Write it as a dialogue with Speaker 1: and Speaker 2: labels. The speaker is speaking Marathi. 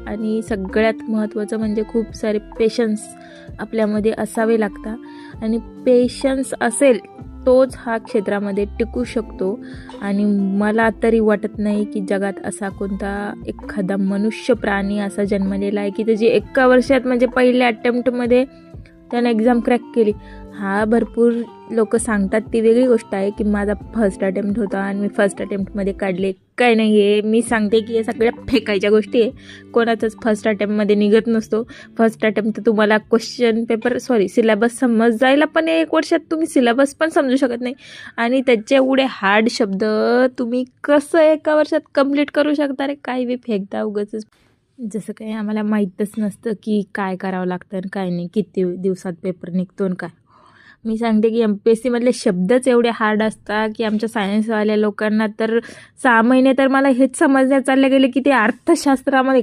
Speaker 1: आणि सगळ्यात महत्त्वाचं म्हणजे खूप सारे पेशन्स आपल्यामध्ये असावे लागतात आणि पेशन्स असेल तोच हा क्षेत्रामध्ये टिकू शकतो. आणि मला तरी वाटत नाही की जगात असा कोणता एखादा मनुष्य प्राणी असा जन्मलेला आहे की त्याची एका वर्षात म्हणजे पहिल्या अटेम्प्टमध्ये त्यानं एक्झाम क्रॅक केली. हा भरपूर लोक सांगतात ती वेगळी गोष्ट आहे की माझा फर्स्ट अटेम्प्ट होता आणि मी फर्स्ट अटेम्प्टमध्ये काढले. काय नाही आहे, मी सांगते की हे सगळ्या फेकायच्या गोष्टी आहे. कोणाचाच फर्स्ट अटेम्प्टमध्ये निघत नसतो. फर्स्ट अटेम्प्ट तर तुम्हाला सिलेबस समजायला पण 1 वर्षात तुम्ही सिलेबस पण समजू शकत नाही आणि त्याचे एवढे हार्ड शब्द तुम्ही कसं 1 वर्षात कंप्लीट करू शकता रे? काही बी फेकता उगाचच. जसं काही आम्हाला माहीतच नसतं की काय करावं लागतं आणि काय नाही, किती दिवसात पेपर निघतो आणि काय. मी सांगते की MPSC मधले शब्दच एवढे हार्ड असतात की आमच्या सायन्सवाल्या लोकांना तर 6 महिने तर मला हेच समजण्यात चालले गेले की ते अर्थशास्त्रामध्ये